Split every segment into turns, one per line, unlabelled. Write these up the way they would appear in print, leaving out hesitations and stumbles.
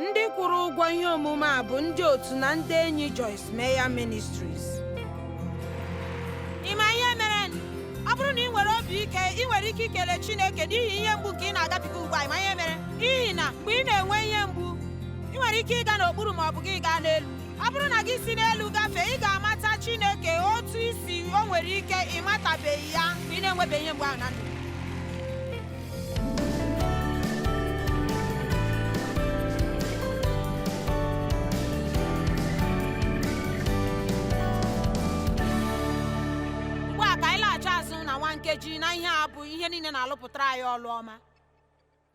Ndị kwụrụ ụgwọ ihe omume a bụ ndị otu na ndị enyi Joyce Meyer Ministries. Ị ma ihe mere? Ọ bụrụ na ị nwere obi ike, ị nwere ike ikele Chineke n'ihi ihe mgbu nke ị na-agabiga ugbu a. Ị ma ihe mere? N'ihi na mgbe ị na-enwe ihe mgbu, ị nwere ike ịga n'okpuru ma ọ bụ gị gaa n'elu. Ọ bụrụ na gị si n'elu gafee, ị ga-amata Chineke otu isi o nwere ike ịmatabeghị ya mgbe ị na-enwebeghị ihe mgbu ahụ na ndụ. Nkeji na ihe a bụ ihe niile na-alụpụtara anyị ọlụ ọma.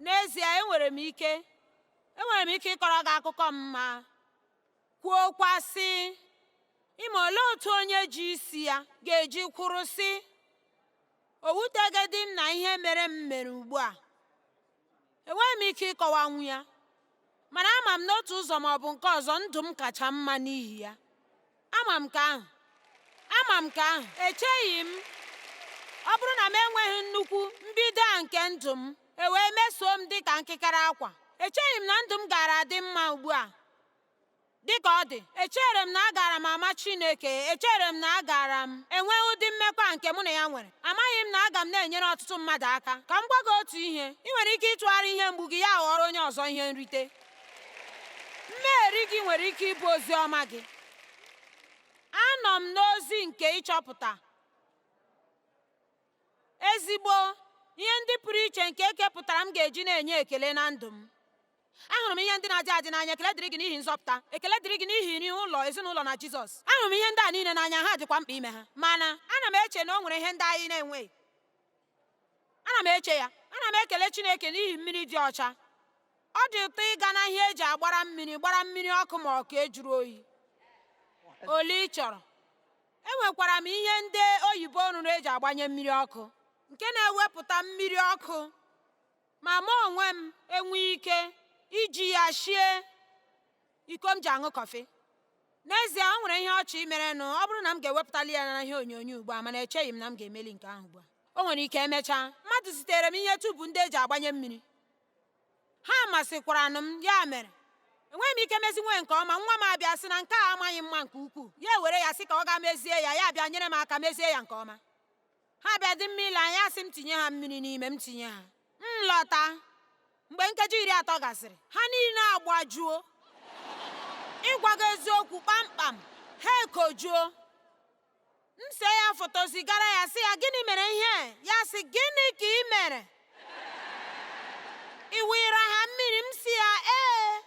N'ezie, enwere m ike ịkọrọ gị akụkọ m ma kwuokwa sị, ịma olee otu onye ji isi ya ga-eji kwuru sị, o wutegedị m na ihe mere m mere ugbu a. Enweghị m ike ịkọwanwu ya, mana ama m n'otu ụzọ ma ọ bụ nke ọzọ ndụ m kacha mma n'ihi ya. Ama m nke ahụ. Echeghị m ọ bụrụ na m enweghị nnukwu mbido a nke ndụ m, wee mesoo m dịka nkịkara akwa, echeghị m na ndụ m gaara adị mma ugbu a dịka ọ dị. Echere m na agaara m ama Chineke, echere m na agaara m enwe ụdị mmekọ nke mụ na ya nwere. Amaghị m na aga m na-enyere ọtụtụ mmadụ aka. Ka m gwa gị otu ihe, ị nwere ike ịtụgharị ihe mgbu gị ya ghọrọ onye ọzọ ihe nrite. Mmeri gị nwere ike ịbụ ozi ọma gị. Anọ m n'ozi nke ịchọpụta ezigbo ihe ndị pụrụ iche nke ekepụtara m ga-eji na-enye ekele na ndụ m. Ahụrụ m ihe ndị na-adị adị n'anya. Ekele dịrị gị n'ihi nzọpụta, ekele dịrị gị n'ihi nri ụlọ ezinụlọ na Jizọs. Ahụrụ m ihe ndị a niile n'anya, ha dịkwa mkpa ime ha, mana ana m eche na o nwere ihe ndị anyị na-enweghị. Ana m ekele Chineke n'ihi mmiri dị ọcha. Ọ dị ụtọ ịga na ihe eji gbara mmiri ọkụ ma ọ ka ejuru oyi ole ị chọrọ. Enwekwara m ihe ndị oyibo rụrụ eji agbanye mmiri ọkụ nke na-ewepụta mmiri ọkụ, ma mụ onwe m enweghị ike iji ya shie iko m ji aṅụ kọfị. N'ezie, o nwere ihe ọchị merenụ ọ bụrụ na m ga-ewepụtali ya na ihe onyonyo ugbu a, mana echeghị m na m ga-emeli nke ahụ ugbu a. O nwere ike emechaa mmadụ zitere m ihe tubu ndị eji agbanye mmiri. Ha masịkwaranụ m, ya mere enweghị m ike mezinwe nke ọma. Nwa m abịa sị na nke a amaghị mma nke ukwuu, ya were ya sị ka ọ gaa mezie ya bịa nyere m aka mezie ya nke ọma. Ha bịa dị mma ile anya, sị m tinye ha mmiri n'ime, m tinye ha, m lọta. Mgbe nkeji 30 gasịrị, ha niile agbajuo. Ịgwa gị eziokwu, kpamkpam ha ekojuo. M see ya foto zigara ya sị ya, gịnị mere ihe? Ya sị, gịnị ka ị mere? Ị wụnyere ha mmiri? M sị ya, ee.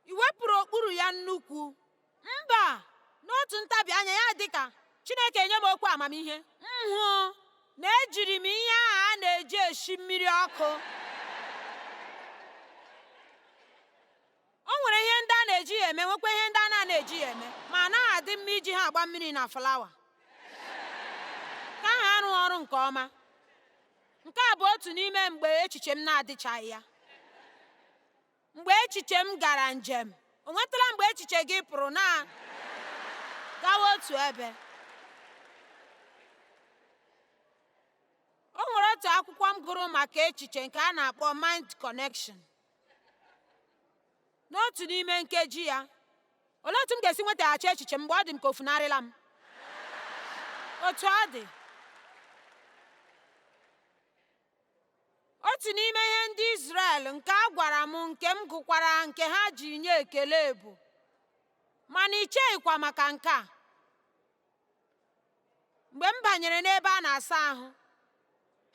Ị wepụrụ okpuru ya nnukwu? Mba. N'otu ntabi anya ya dịka Chineke enye m okwu amamihe, m hụ na ejiri m ihe ahụ a na-eji eshi mmiri ọkụ. O nwere ihe ndị a na-eji ya eme, nwekwa ihe ndị a na-eji ya eme, ma anaghị adị mma iji ha agba mmiri na flawa ka ha arụ ọrụ nke ọma. Nke a bụ otu n'ime mgbe echiche m na-adịchaghị ya. Mgbe echiche m gara njem, o nwetala mgbe echiche gị pụrụ na gawa otu ebe. O nwere otu akwụkwọ m gụrụ maka echiche nke a na-akpọ Mind Connection. N'otu n'ime nkeji ya, olee otu m ga-esi nwetaghachi echiche m mgbe ọ dị m ka ofunarịla m? Otu ọ dị, otu n'ime ihe ndị Izrel nke a gwara m, nke m gụkwara, nke ha ji nye ekele bụ, mana icheghịkwa maka nke a. Mgbe m banyere n'ebe a na-asa ahụ,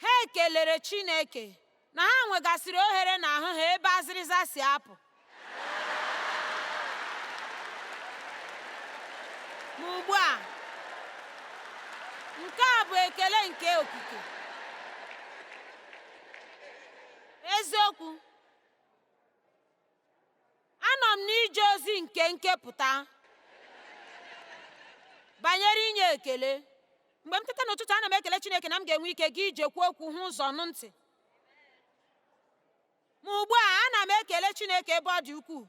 ha ekelere Chineke na ha nwegasịrị ohere n'ahụ ha ebe azịrịza si apụ. Ma ugbu a, nke a bụ ekele nke okike. Eziokwu, anọ m n'ije ozi nke nkepụta banyere inye ekele. Mgbe m teta n'ụtụtụ, ana m ekele Chineke na m ga-enwe ike gị ije kwuo okwu hụ ụzọ nụ ntị. Ma ugbu a, ana m ekele Chineke ebe ọ dị ukwuu.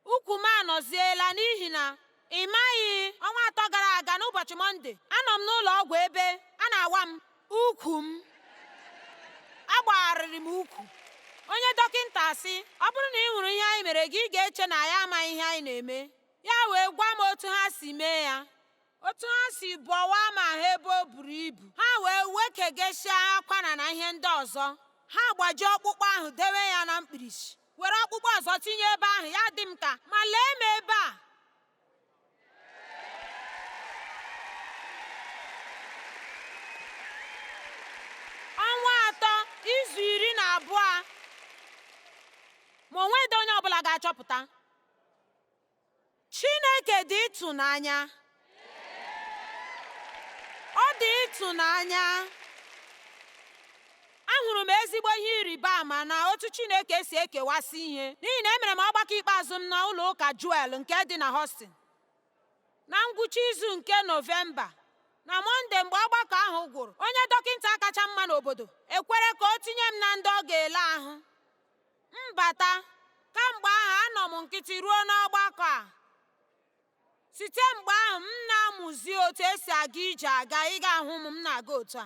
Ukwu m anọziela n'ihi na ị maghị, ọnwa 3 gara aga n'ụbọchị Mọnde, anọ m n'ụlọ ọgwụ ebe a na-awa m ukwu m. Agbagharịrị m ukwu onye dọkịnta sị, ọ bụrụ na ị hụrụ ihe anyị mere gị, ị ga-eche na ya amaghị ihe anyị na-eme. Ya wee gwa m otu ha si mee ya, otu ha si bọwaa ma ha ebe o buru ibu. Ha wee wekegesịa akwara na ihe ndị ọzọ. Ha gbajie ọkpụkpụ ahụ dewe ya na mkpirisi, were ọkpụkpụ ọzọ tinye ebe ahụ. Ya dị m ka, ma lee m ebe a. Ọnwa atọ, izu 12, ma o nweghị onye ọbụla ga-achọpụta. Chineke dị ịtụnanya. Ọ dị ịtụnanya. Ahụrụ m ezigbo ihe ịrịba ama na otu Chineke si ekewasị ihe, n'ihi na emere m ọgbakọ ikpeazụ m na ụlọ ụka Joel nke dị na Houston na ngwụcha izu nke Nọvemba. Na Mọnde, mgbe ọgbakọ ahụ gwụrụ, onye dọkịnta kacha mma n'obodo ekwere ka o tinye m na ndị ọ ga-ele ahụ. Mbata, kamgbe ahụ anọ m nkịtị ruo n'ọgbakọ a. Site mgbe ahụ m na-amụzi otu esi aga ije aga. Ị ga-ahụ m na-aga otu a.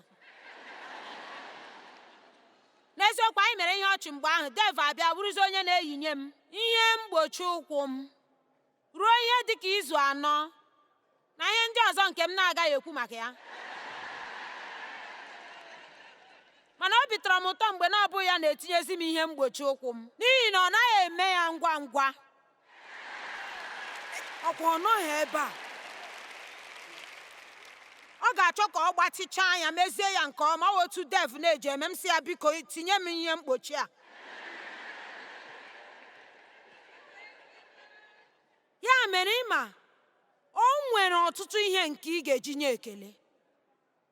N'eziokwu, anyị mere ihe ọchị mgbe ahụ. Dave abịa bụrụzi onye na-eyinye m ihe mgbochi ụkwụ m ruo ihe dịka izu 4 na ihe ndị ọzọ nke m na-agaghị ekwu maka ya. Mana obi tọrọ m ụtọ mgbe na ọ bụghị ya na-etinyezi m ihe mgbochi ụkwụ m, n'ihi na ọ naghị eme ya ngwa ngwa. Ọkwa ọ nọghị ebe a. Ọ ga-achọ ka ọ gbatịchaa anya, mezie ya nke ọma. Otu Dev na-eji eme, m si ya, biko tinye m ihe mgbochi a. Ya mere, ịma, o nwere ọtụtụ ihe nke ị ga-eji nye ekele,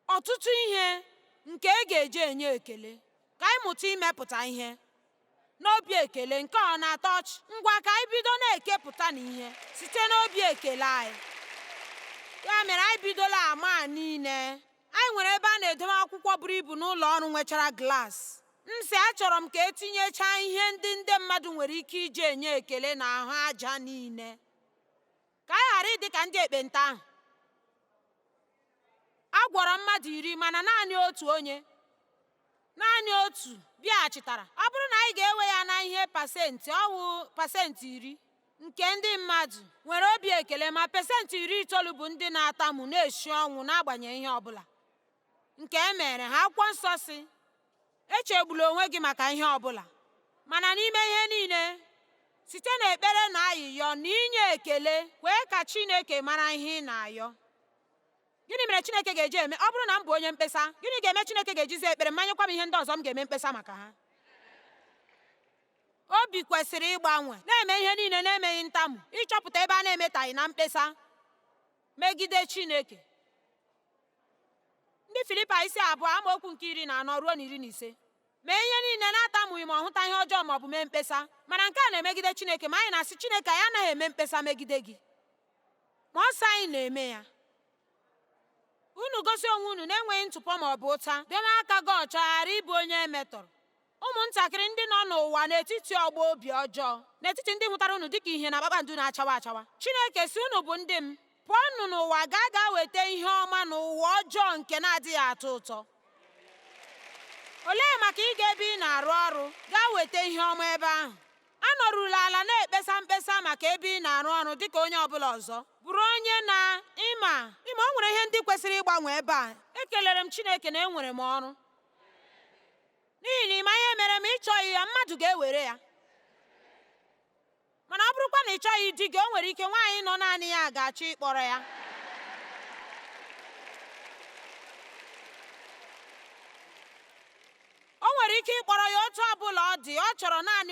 ọtụtụ ihe nke ị ga-eji enye ekele. Ka anyị mụta imepụta ihe n'obi ekele. Nke ọ na-atọ ọchị. Ngwa ka anyị bido na-ekepụta n'ihe site n'obi ekele anyị. Ya mere, anyị bidola ama niile. Anyị nwere ebe a na-edobe akwụkwọ buru ibu n'ụlọ ọrụ nwechara glaasị. M sị, achọrọ m ka etinyechaa ihe ndị mmadụ nwere ike iji enye ekele n'ahụ aja niile, ka anyị ghara ịdị ka ndị ekpenta ahụ. A gwọrọ mmadụ 10, mana naanị otu bịaghachitara. Ọ bụrụ na anyị ga-ewe ya na ihe pasentị, ọ wụ pasentị 10 nke ndị mmadụ nwere obi ekele, ma pasentị 90 bụ ndị na-atamu na-eshi ọnwụ n'agbanyeghị ihe ọbụla nke e mere ha. Akwụkwọ nsọ si, echegbula onwe gị maka ihe ọbụla, mana n'ime ihe niile, site n'ekpere na ayịyọ na inye ekele, kwee ka Chineke mara ihe ị na-ayọ. Gịnị mere Chineke ga-eji eme? Ọ bụrụ na m bụ onye mkpesa, gịnị ga-eme Chineke ga-ejizi ekpere manyekwa m ihe ndị ọzọ m ga-eme mkpesa maka ha? Obi kwesịrị ịgbanwe, na-eme ihe niile na-emeghị ntamu, ịchọpụta ebe a na-emetaghị na mkpesa megide Chineke. Ndị Filipaị 2 amaokwu nke 14 ruo 15. Mee ihe niile na-atamughị ma ọ hụta ihe ọjọọ ma ọ bụ mee mkpesa, mana nke a na-emegide Chineke. Ma anyị na-asị Chineke anyị anaghị eme mkpesa megide gị, ma ọsọ anyị na-eme ya. Unu gosi onwe unu na-enweghị ntụpọ ma ọ bụ ụta, debe aka gị ọcha, ghara ịbụ onye emetọrọ. Ụmụntakịrị ndị nọ n'ụwa n'etiti ọgbọ obi ọjọọ, n'etiti ndị hụtara unu dịka ihe na kpakpando na-achawa achawa. Chineke si, unu bụ ndị m, pụọnụ n'ụwa gaa weta ihe ọma n'ụwa ọjọọ nke na-adịghị atọ ụtọ. Olee maka ịga ebe ị na-arụ ọrụ gaa weta ihe ọma ebe ahụ? Anọrụla ala na-ekpesa mkpesa maka ebe ị na-arụ ọrụ dịka onye ọbụla ọzọ. Bụrụ onye ịma o nwere ihe ndị kwesịrị ịgbanwe ebe a. Ekelere m Chineke na enwere m ọrụ, n'ihi na ịma ihe mere m ịchọghị ya, mmadụ ga-ewere ya. Mana ọ bụrụkwa na ị chọghị di gị, o nwere ike nwaanyị nọ naanị ya ga-achọ ịkpọrọ ya. O nwere ike ịkpọrọ ya otu ọbụla ọ dị. Ọ chọrọ naanị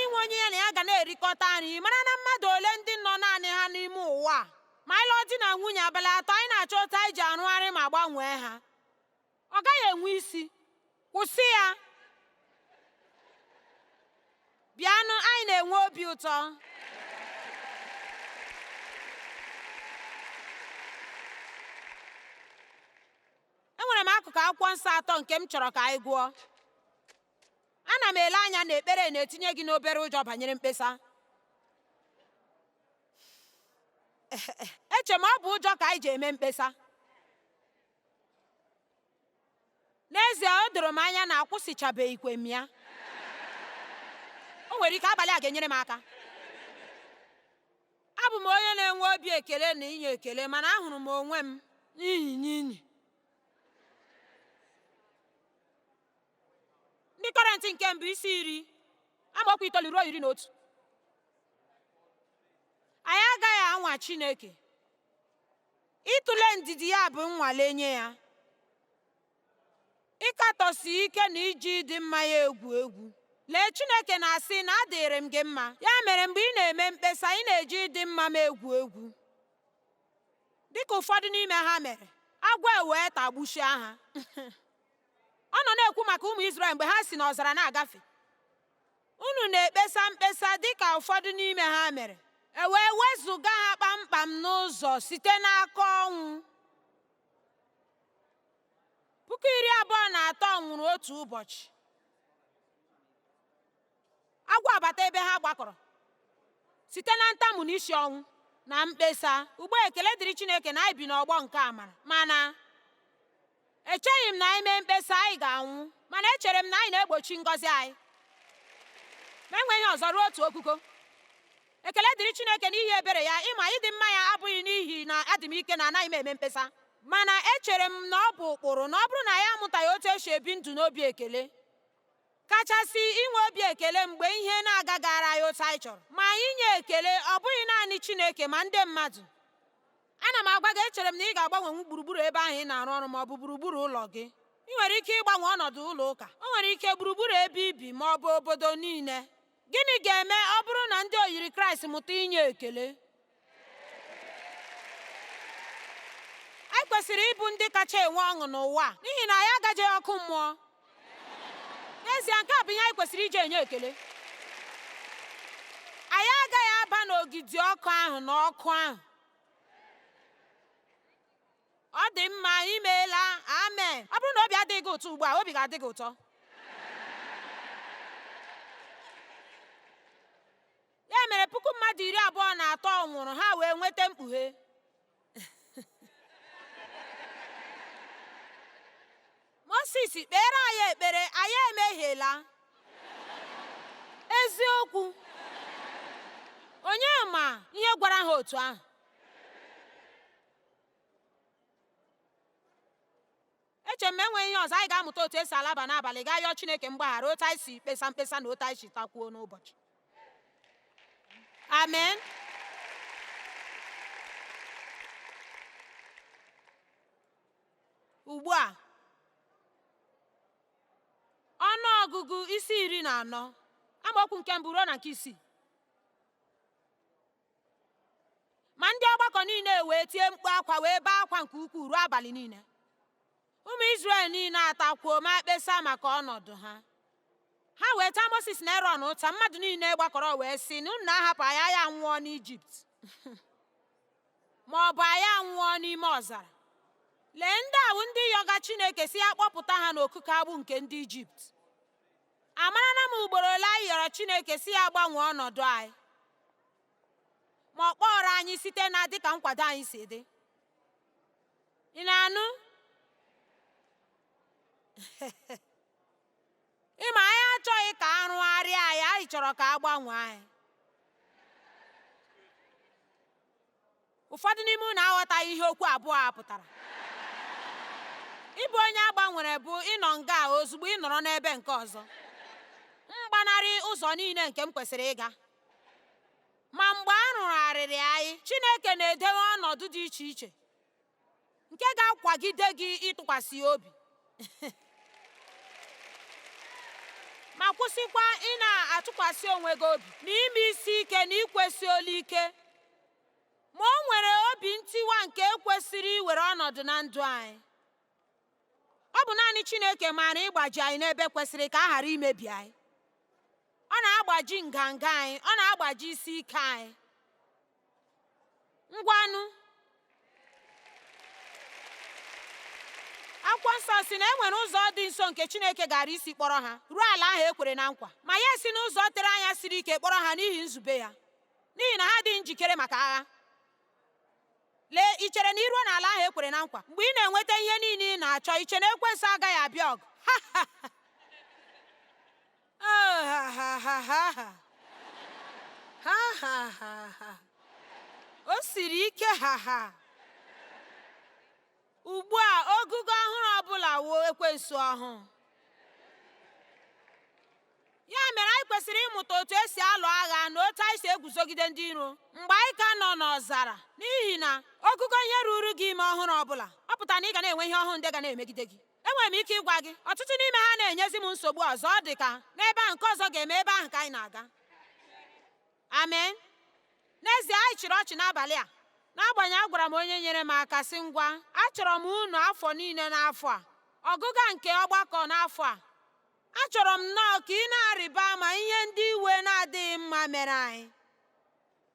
inwe onye ya na ya ga na-erikọta nri. Mara na mmadụ ole ndị nọ naanị ha n'ime ụwa. Ma anyị lụọ di na nwunye abalị 3, anyị na-achọ otu anyị ji arụgharị ma gbanwee ha. Ọ gaghị enwe isi. Kwụsị ya. Bịanụ, anyị na-enwe obi ụtọ. Enwere m akụkụ akwụkwọ nsọ 3 nke m chọrọ ka anyị gụọ. Ana m ele anya na ekpere na-etinye gị n'obere ụjọ banyere mkpesa. Eche m ọ bụ ụjọ ka anyị ji eme mkpesa. n'ezie o doro m anya na akwụsịchabeghịkwa m ya. O nwere ike abalị a ga-enyere m aka. Abụ m onye na-enwe obi ekele na inye ekele, mana ahụrụ m onwe m n'inyi. Ndị Kọrentị nke mbụ isi 10 amaokwu 9 ruo 11. Anyị agaghị anwa Chineke. Ịtụle ndidi ya bụ nnwale nye ya. Ịkatọsi ike na iji ịdị mma ya egwu egwu. Lee, Chineke na-asị na adịrị m gị mma. Ya mere mgbe ị na-eme mkpesa, ị na-eji ịdị mma m egwu egwu. Dịka ụfọdụ n'ime ha mere, agwọ ewee tagbuchie ha. Ọ nọ na-ekwu maka ụmụ Izrel mgbe ha si n'ọzara na-agafe. Unu na-ekpesa mkpesa dịka ụfọdụ n'ime ha mere, ewee wezụga ha kpamkpam n'ụzọ site n'aka ọnwụ. 23,000 nwụrụ otu ụbọchị. Agwọ abata ebe ha gbakọrọ site na ntamu n'isi ọnwụ na mkpesa. Ugbo ekele dịrị Chineke na anyị bi n'ọgbọ nke amara. Mana echeghị m na anyị mee mkpesa anyị ga-anwụ, mana echere m na anyị na-egbochi ngọzi anyị ma enweghị ọzọ ruo otu okuko. Ekele dịrị Chineke n'ihi ebere ya. Ịma ịdị mma ya abụghị n'ihi na adị m ike na anaghị m eme mkpesa, mana echere m na ọ bụ ụkpụrụ na ọ bụrụ na ya amụtaghị otu esi ebi ndụ n'obi ekele, kachasị inwe obi ekele mgbe ihe na-agagara anyị otu anyị chọrọ. Ma inye ekele ọ bụghị naanị Chineke ma ndị mmadụ. Ana m agwa gị, echere m na ị ga-agbanwenwu gburugburu ebe ahụ ị na-arụ ọrụ ma ọ bụ gburugburu ụlọ gị. Ị nwere ike ịgbanwe ọnọdụ ụlọ ụka, o nwere ike gburugburu ebe ibi ma ọ bụ obodo niile. Gịnị ga-eme ọ bụrụ na ndị oyiri Kraịst mụta inye ekele? Anyị kwesịrị ịbụ ndị kacha enwe ọṅụ n'ụwa n'ihi na anyị agaghị ọkụ mmụọ. N'ezie, nke a bụ ihe anyị kwesịrị iji enye ekele. Anyị agaghị aba n'ogidi ọkụ ahụ na ọkụ ahụ. Ọ dị mma, imeela, amen. Ọ bụrụ na obi adịghị gị ụtọ ugbu a, obi ga-adị gị ụtọ. Ya mere 23,000 nwụrụ, ha wee nweta mkpughe. Moses kpere anyị ekpere, anyị emehiela. Eziokwu, onye ma ihe gwara ha otu ahụ? Eche m enweghị ihe ọzọ anyị ga-amụta otu esi alaba n'abalị gaa yọọ Chineke mgbaghara, otu anyị si kpesa mkpesa na otu anyị si takwuo n'ụbọchị. Amen. Ugbu a, ọnụ ọgụgụ isi 14 amaokwu nke mbụ ruo na nke 6. Ma ndị ọgbakọ niile wee tie mkpu akwa wee bee akwa nke ukwuu ruo abalị niile. Ụmụ Izrel niile atakwuo ma kpesa maka ọnọdụ ha. Ha wee taa Moses na Erọn ụta. Mmadụ niile gbakọrọ wee sị na unu na-ahapụ anyị anwụọ n'Ijipt ma ọ bụ anyị anwụọ n'ime ọzara. Lee, ndị ahụ ndị yọga Chineke si ya kpọpụta ha n'okuku agbụ nke ndị Ijipt. Amarala m ugboro ole anyị yọrọ Chineke si ya gbanwee ọnọdụ anyị, ma ọ kpọrọ anyị site na dịka nkwado anyị si dị. Ị na-anụ? Ịma, anyị achọghị ka a rụgharịa anyị, anyị chọrọ ka a gbanwee anyị. Ụfọdụ n'ime unu aghọtaghị ihe okwu abụọ a pụtara. Ịbụ onye agbanwere bụ ịnọ nga ozugbo ị nọrọ n'ebe nke ọzọ. Mgbanarị ụzọ niile nke m kwesịrị ịga. Ma mgbe a rụgharịrị anyị, Chineke na-edewe ọnọdụ dị iche iche nke ga-akwagide gị ịtụkwasị obi ma kwụsịkwa ị na-atụkwasị onwe gị obi na ime isi ike na ikwesị olu ike. Ma o nwere obi ntiwa nke ekwesịrị iwere ọnọdụ na ndụ anyị. Ọ bụ naanị Chineke maara ịgbaji anyị n'ebe kwesịrị ka a ghara imebi anyị. Ọ na-agbaji nganga anyị, ọ na-agbaji isi ike anyị. Ngwanụ, Akwụkwọ Nsọ si na e nwere ụzọ dị nso nke Chineke gara isi kpọrọ ha ruo ala ahụ e kwere na nkwa, ma ya si n'ụzọ tere anya siri ike kpọrọ ha n'ihi nzube ya, n'ihi na ha dị njikere maka agha. lee, ị chere na iruo n'ala ahụ ekwere na nkwa, mgbe ị na-enweta ihe niile ị na-achọ, iche na ekwensu agaghị abịa ọgụ? O siri ike. Ugbu a ogugo ọhụrụ ọbụla wuo ekwensu ọhụụ. Ya mere anyị kwesịrị ịmụta otu esi alụ agha na otu anyị si eguzogide ndị iro mgbe anyị ka nọ n'ọzara, n'ihi na ogugo ihe ruru gị ime ọhụrụ ọbụla ọ pụtara na ị ga na-enwe ihe ọhụụ ndị ga na-emegide gị. Enwere m ike ịgwa gị, ọtụtụ n'ime ha na-enyezi m nsogbu ọzọ. Ọ dị ka n'ebe ahụ nke ọzọ ga-eme ebe ahụ ka anyị na-aga. Amen. N'ezie, anyị chịrị ọchị n'abalị a, n'agbanyeghị agwara m onye nyere m aka sị, ngwa, achọrọ m unu afọ niile n'afọ a, ọgụga nke ọgbakọ n'afọ a. Achọrọ m nnọọ ka ị na-arịba ama ihe ndị iwe na-adịghị mma mere anyị.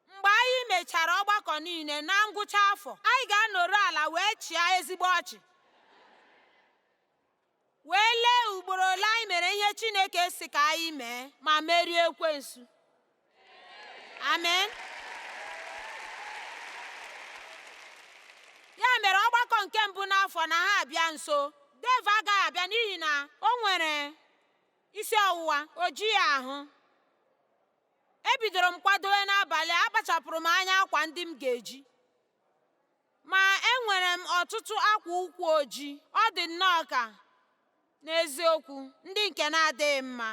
Mgbe anyị mechara ọgbakọ niile na ngwụcha afọ, anyị ga-anọrọ ala wee chịa ezigbo ọchị, wee lee ugboro ole anyị mere ihe Chineke si ka anyị mee ma merie ekwensu. Amen. Ya mere ọgbakọ nke mbụ n'afọ na ha abịa nso, Dave agaghị abịa n'ihi na o nwere isi ọwụwa, o jighị ahụ. Ebidoro m kwadowe n'abalị, akpachapụrụ m anya akwa ndị m ga-eji, ma enwere m ọtụtụ akwa ụkwụ ojii. Ọ dị nnọọ ka n'eziokwu ndị nke na-adịghị mma.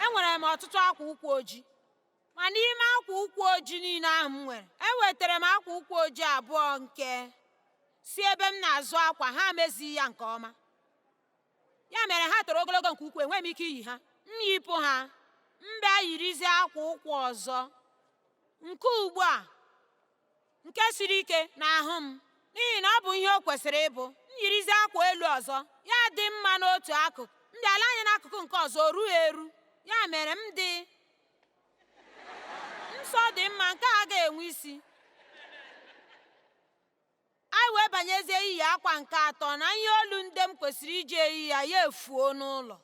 Enwere m ọtụtụ akwa ụkwụ ojii, ma n'ime akwa ụkwụ ojii niile ahụ m nwere, enwetara m akwa ụkwụ ojii abụọ nke si ebe m na-azụ akwa ha mezighị ya nke ọma. Ya mere ha toro ogologo nke ukwuu, enweghị m ike iyi ha. M yipụ ha, m bịa yirizie akwa ụkwụ ọzọ nke ugbu a, nke siri ike n'ahụ m, n'ihi na ọ bụ ihe o kwesịrị ịbụ. M yirizie akwa elu ọzọ, ya dị mma n'otu akụkụ, m bịala anya n'akụkụ nke ọzọ, o rughị eru. Ya mere m dị nsọ dị mma, nke a ga-enwe isi. Anyị wee banyezie iyi akwa nke atọ, na ihe olu ndị m kwesịrị iji eyi ya efuo n'ụlọ.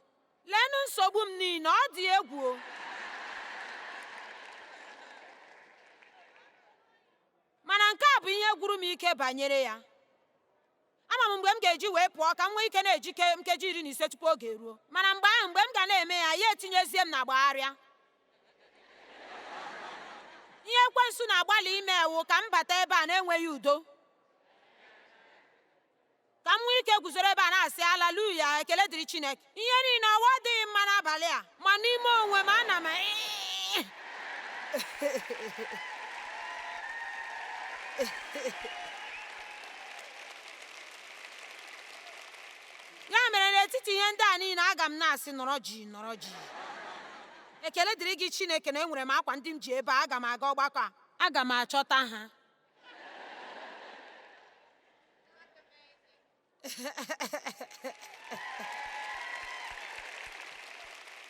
Leenụ nsogbu m niile, ọ dị egwu. Mana nke a bụ ihe gwụrụ m ike banyere ya. Ama m mgbe m ga-eji wee pụọ ka m nwee ike na-ejike nkeji 15 tupu oge eruo. Mana mgbe ahụ, mgbe m ga na-eme ya, ya etinyezie m na gbagharịa. Ihe ekwensu na-agbalị ime ewu ka m bata ebe a na-enweghị udo, ka m nwee ike guzoro ebe a na-asị haleluya, ekele dịrị Chineke. Ihe niile ọwa adịghị mma n'abalị a, ma n'ime onwe m ana m ya mere n'etiti ihe ndị a niile, aga m na-asị nọrọ ji, nọrọ ji. Ekele dịrị gị Chineke na enwere m akwa ndị m ji ebe a. Aga m aga ọgbakọ a, aga m achọta ha.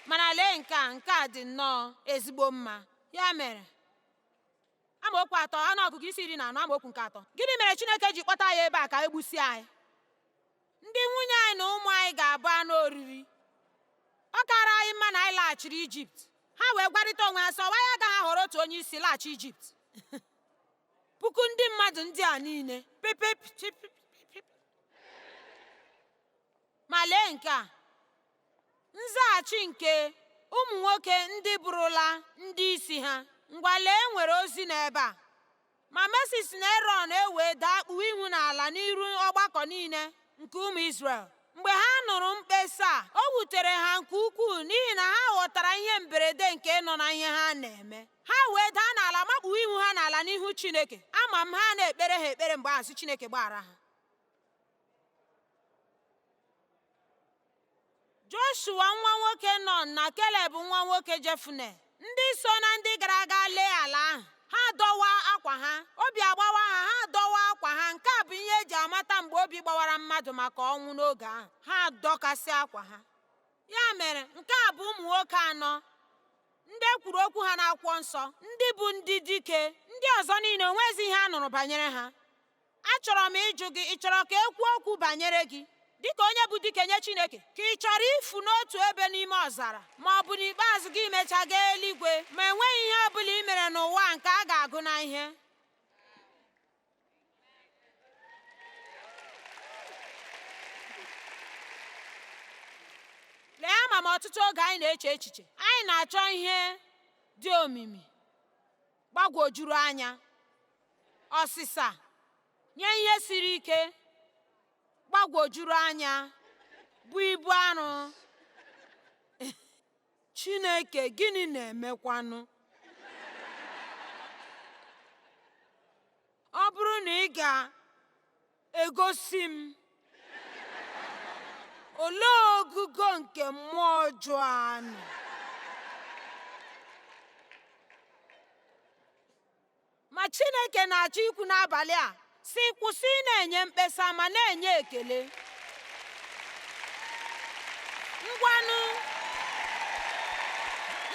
Mana lee nke a dị nnọọ ezigbo mma. Ya mere amaokwu 3, ọnụọgụgụ isi 14, amaokwu nke 3. Gịnị mere Chineke ji kpọta ya ebe a ka e gbusie anyị? Ndị nwunye anyị na ụmụ anyị ga-abụ anụ oriri. Ọ kara anyị mma na anyị laghachiri Ijipt. Ha wee gwarịta onwe ha sị, ọwa ya agaghị ahọrọ otu onye isi laghachi Ijipt. Puku ndị mmadụ ndị a niile. Ma lee nke a, nzaghachi nke ụmụ nwoke ndị bụrụla ndị isi ha. Ngwa lee, nwere ozi n'ebe a. Ma Moses na Erọn ewee daa kpuo ihu n'ala n'iru ọgbakọ niile nke ụmụ Izrel. Mgbe ha nụrụ mkpesa a, o wutere ha nke ukwuu, n'ihi na ha ghọtara ihe mberede nke nọ na ihe ha na-eme. Ha wee daa n'ala, makpuo ihu ha n'ala n'ihu Chineke. Ama m ha na-ekpere ha ekpere mgbe ahụ, sị Chineke gbaghara ha. Joshua nwa nwoke Nun na Keleb nwa nwoke Jefune, ndị so na ndị gara aga lee ala ahụ, ha dọwa akwa ha, obi agbawa ha, ha dọwa akwa ha. Nke a bụ ihe eji amata mgbe obi gbawara mmadụ maka ọnwụ n'oge ahụ. Ha dọkasị akwa ha. Ya mere, nke a bụ ụmụ nwoke 4 ndị ekwuru okwu ha n'akwụkwọ nsọ, ndị bụ ndị dike. Ndị ọzọ niile onwezi ihe a nụrụ banyere ha. Achọrọ m ịjụ gị, ị chọrọ ka e kwuo okwu banyere gị dịka onye bụ dike nye Chineke? Ka ị chọrọ ifu n'otu ebe n'ime ọzara, ma ọ bụ n'ikpeazụ gị mecha gaa eluigwe, ma enweghị ihe ọ bụla i mere n'ụwa nke a ga-agụ na ihe? ama m ọtụtụ oge anyị na-eche echiche, anyị na-achọ ihe dị omimi, gbagwojuru anya, ọsịsa nye ihe siri ike, gbagwojuru anya, bụ ibu arụ. Chineke gịnị na-emekwanụ? Ọ bụrụ na ị ga-egosi m olee ogugo nke mmụọ ọjọọ anụ, ma Chineke na-achọ ikwu n'abalị a si kwụsị ị na-enye mkpesa ma na-enye ekele. Ngwanụ,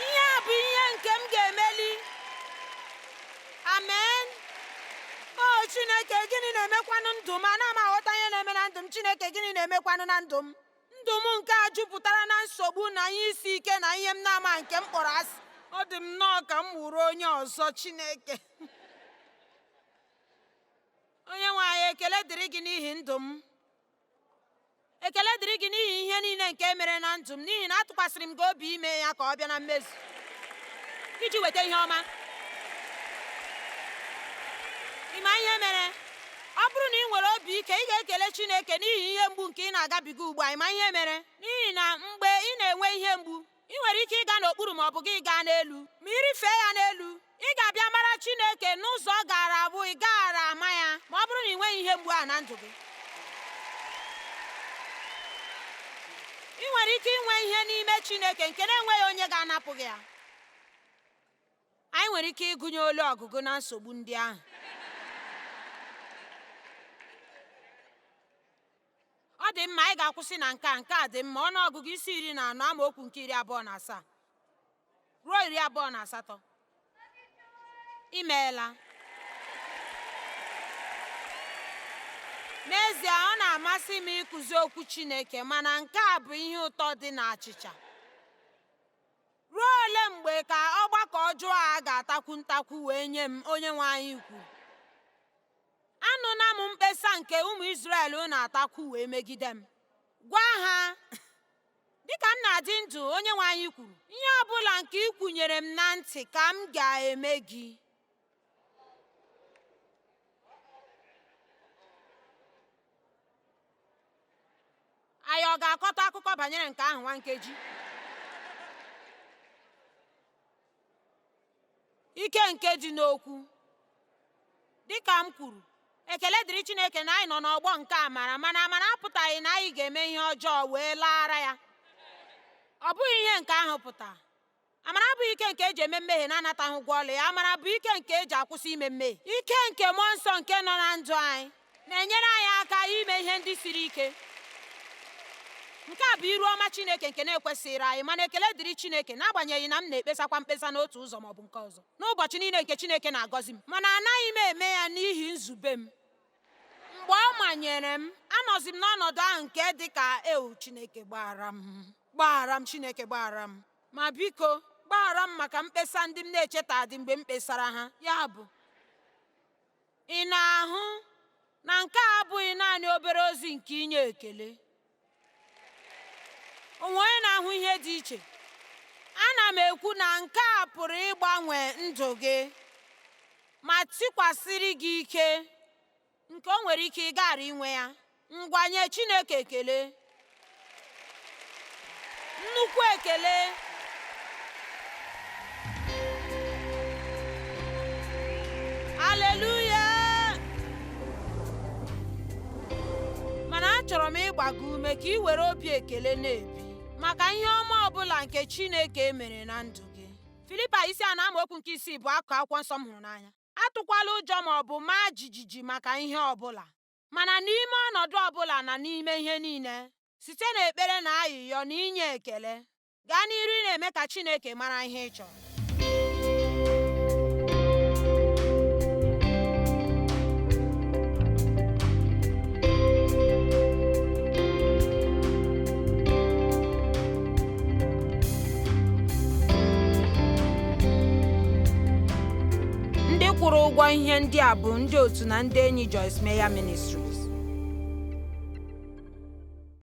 ihe a bụ ihe nke m ga-emeli. Amen. O Chineke gịnị na-emekwanụ ndụ m? Ana m aghọta ihe na-eme na ndụ m. Chineke gịnị na-emekwanụ na ndụ m? Ndụ m nke a jupụtara na nsogbu na ihe isi ike na ihe m na-ama nke m kpọrọ asị. Ọ dị m nnọọ ka m wuru onye ọzọ. Chineke onye nwe anyị, ekele dịrị gị n'ihi ndụ m. Ekele dịrị gị n'ihi ihe niile nke mere na ndụ m, n'ihi na atụkwasịrị m gị obi ime ya ka ọ bịa na mmezu iji weta ihe ọma. Ịma ihe mere, ọ bụrụ na ị nwere obi ike, ị ga-ekele Chineke n'ihi ihe mgbu nke ị na-agabiga ugbu a. Ịma ihe mere, n'ihi na mgbe ị na-enwe ihe mgbu, ị nwere ike ịga n'okpuru ma ọ bụ gị gaa n'elu. Ma irifee ya n'elu, ị ga-abịa mara Chineke n'ụzọ ọ gaara abụ ị gaara ama ya ma ọ bụrụ na ị nweghị ihe mgbu a na ndụ gị. Ị nwere ike inwe ihe n'ime Chineke nke na-enweghị onye ga-anapụ gị ya. Anyị nwere ike ịgụnye olu ọgụgụ na nsogbu ndị ahụ. Ọ dị mma, anyị ga-akwụsị na nke a dị mma. Ọnụọgụgụ isi 14 amaokwu nke 27 ruo 28. Imeela. N'ezie, ọ na-amasị m ịkụzi okwu Chineke, mana nke a bụ ihe ụtọ dị n'achịcha. Ruo ole mgbe ka ọgbakọ ọjọọ a ga-atakwu ntakwu wee nye m? Onye nwe anyị kwuru. Anụla m mkpesa nke ụmụ Izrel na-atakwu wee megide m. Gwa ha, dịka m na-adị ndụ, onye nwe anyị kwuru, ihe ọ bụla nke ị kwunyere m na ntị ka m ga-eme gị. Anyị ọ ga-akọta akụkọ banyere nke ahụ nwa nkeji? Ike nke dị n'okwu. Dịka m kwuru, ekele dịrị Chineke na anyị nọ n'ọgbọ nke amara, mana amara apụtaghị na anyị ga-eme ihe ọjọọ wee laara ya. Ọ bụghị ihe nke ahụ pụtara. Amara abụghị ike nke eji eme mmehie na-anataghị ụgwọ ọlụ ya. Amara bụ ike nke eji akwụsị ime mmehie. Ike nke mmụọ nsọ nke nọ na ndụ anyị na-enyere anyị aka ime ihe ndị siri ike. Nke a bụ iru ọma Chineke nke na-ekwesịrị anyị, mana ekele dịrị Chineke n'agbanyeghị na m na-ekpesakwa mkpesa n'otu ụzọ maọbụ nke ọzọ n'ụbọchị niile nke Chineke na-agọzi m, mana anaghị m eme ya n'ihi nzube m. Mgbe ọ manyere m, anọzi m n'ọnọdụ ahụ nke dị ka ewu Chineke gbaghara m, Chineke gbaghara m, ma biko gbaghara m maka mkpesa ndị m na-echetadị mgbe m kpesara ha. Ya bụ, ị na-ahụ na nke a abụghị naanị obere ozi nke inye ekele. Onwe onye na-ahụ ihe dị iche. Ana m ekwu na nke a pụrụ ịgbanwe ndụ gị ma tikwasịrị gị ike nke o nwere ike ịghara inwe ya. Ngwa nye Chineke ekele, nnukwu ekele. Haleluya! Mana achọrọ m ịgba gị ume ka ị were obi ekele na-ebi maka ihe ọma ọbụla nke Chineke mere na ndụ gị. Filipa 4:6 bụ akụkụ akwụkwọ nsọ m hụrụ n'anya. Atụkwala ụjọ ma ọ bụ maa jijiji maka ihe ọbụla, mana n'ime ọnọdụ ọbụla na n'ime ihe niile, site n'ekpere na ayịyọ na inye ekele, gaa n'iru ị na-eme ka Chineke mara ihe ị chọrọ. Ndị kwụrụ ụgwọ ihe ndị a bụ ndị otu na ndị enyi Joyce Meyer Ministries.